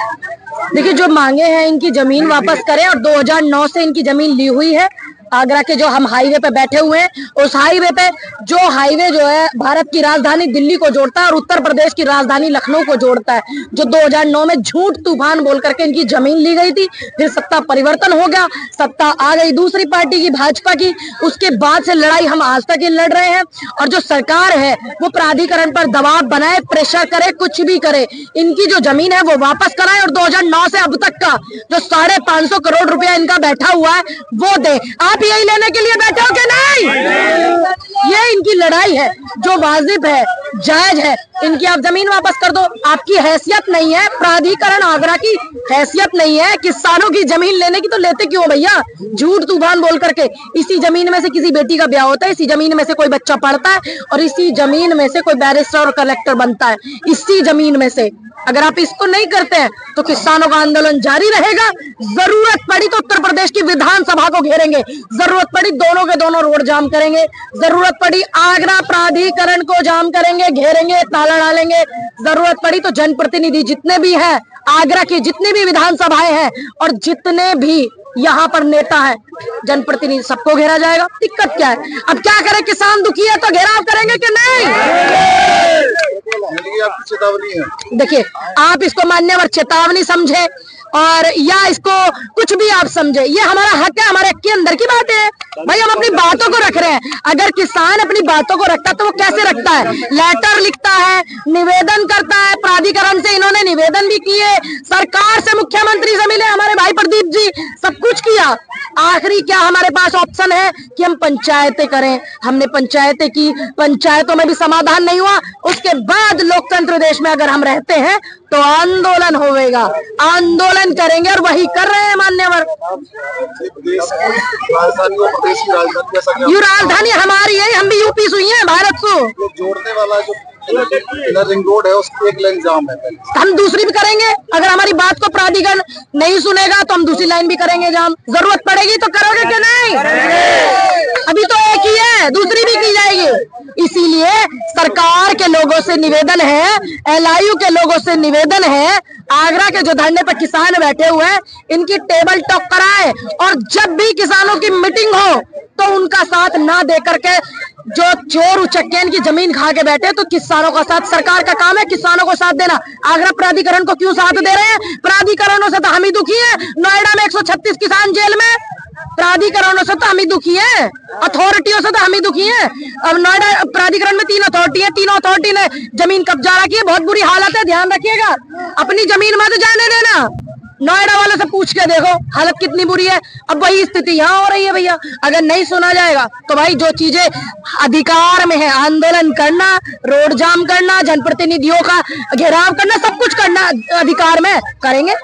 देखिए, जो मांगे हैं इनकी जमीन वापस करें और 2009 से इनकी जमीन ली हुई है। आगरा के जो हम हाईवे पे बैठे हुए हैं, उस हाईवे पे जो हाईवे जो है भारत की राजधानी दिल्ली को जोड़ता है और उत्तर प्रदेश की राजधानी लखनऊ को जोड़ता है, जो 2009 में झूठ तूफान बोल करके इनकी जमीन ली गई थी। फिर सत्ता परिवर्तन हो गया, सत्ता आ गई दूसरी पार्टी की, भाजपा की। उसके बाद से लड़ाई हम आज तक ही लड़ रहे हैं और जो सरकार है वो प्राधिकरण पर दबाव बनाए, प्रेशर करे, कुछ भी करे, इनकी जो जमीन है वो वापस कराए और 2009 से अब तक का जो 550 करोड़ रुपया इनका बैठा हुआ है वो दे। आप यही लेने के लिए बैठे हो कि नहीं? ये इनकी लड़ाई है जो वाजिब है, जायज है। इनकी आप जमीन वापस कर दो। आपकी हैसियत नहीं है, प्राधिकरण आगरा की हैसियत नहीं है किसानों की जमीन लेने की, तो लेते क्यों भैया झूठ तूफान बोल करके? इसी जमीन में से किसी बेटी का ब्याह होता है, इसी जमीन में से कोई बच्चा पढ़ता है और इसी जमीन में से कोई बैरिस्टर और कलेक्टर बनता है, इसी जमीन में से। अगर आप इसको नहीं करते हैं तो किसानों का आंदोलन जारी रहेगा। जरूरत पड़ी तो उत्तर प्रदेश की विधानसभा को घेरेंगे, जरूरत पड़ी दोनों के दोनों रोड जाम करेंगे, जरूरत पड़ी आगरा प्राधिकरण को जाम करेंगे, घेरेंगे, ताला डालेंगे, जरूरत पड़ी तो जनप्रतिनिधि जितने भी हैं आगरा की, जितनी भी विधानसभाएं हैं और जितने भी यहाँ पर नेता है, जनप्रतिनिधि, सबको घेरा जाएगा। दिक्कत क्या है? अब क्या करें, किसान दुखी है तो घेराव करेंगे कि नहीं? चेतावनी है। देखिए, आप इसको मान्यवर चेतावनी समझे और या इसको कुछ भी आप समझे, ये हमारा हक है, हमारे हक के अंदर की बात है भाई। हम अपनी बातों को रख रहे हैं। अगर किसान अपनी बातों को रखता तो वो कैसे रखता है? लेटर लिखता है, निवेदन करता है, प्राधिकरण से इन्होंने निवेदन भी किए, सरकार से, मुख्यमंत्री से मिले हमारे भाई प्रदीप जी, सब कुछ किया। आखिरी क्या हमारे पास ऑप्शन है कि हम पंचायतें करें? हमने पंचायतें की, पंचायतों में भी समाधान नहीं हुआ। उसके बाद लोकतंत्र देश में अगर हम रहते हैं तो आंदोलन होगा, आंदोलन करेंगे और वही कर रहे हैं मान्यवर। ये राजधानी हमारी है, हम भी यूपी से हुई हैं, भारत को जोड़ने वाला जो रिंग रोड है उसकी एक लाइन जाम है, हम दूसरी भी करेंगे। अगर हमारी बात को प्राधिकरण नहीं सुनेगा तो हम दूसरी लाइन भी करेंगे जाम। जरूरत पड़ेगी तो करोगे कि नहीं? अभी तो एक ही है, दूसरी भी की जाएगी। इसीलिए सरकार के लोगों से निवेदन है, LIU के लोगों से निवेदन है, आगरा के जो धरने पर किसान बैठे हुए हैं इनकी टेबल टॉक कराए और जब भी किसानों की मीटिंग हो तो उनका साथ ना दे करके जो चोर उचक्के इनकी जमीन खा के बैठे, तो किसानों का साथ, सरकार का काम है किसानों को साथ देना। आगरा प्राधिकरण को क्यों साथ दे रहे हैं? प्राधिकरणों से तो हम ही दुखी है। नोएडा में 136 किसान जेल में, प्राधिकरणों से तो हम ही दुखी है, अथॉरिटियों से तो हम ही दुखी है। अब नोएडा प्राधिकरण में 3 अथॉरिटी है, तीनों अथॉरिटी ने जमीन कब्जा रखी है, बहुत बुरी हालत है, ध्यान रखिएगा। अपनी जमीन मत जाने देना। नोएडा वालों से पूछ के देखो हालत कितनी बुरी है। अब वही स्थिति यहाँ हो रही है भैया। अगर नहीं सुना जाएगा तो भाई जो चीजें अधिकार में है, आंदोलन करना, रोड जाम करना, जनप्रतिनिधियों का घेराव करना, सब कुछ करना अधिकार में करेंगे।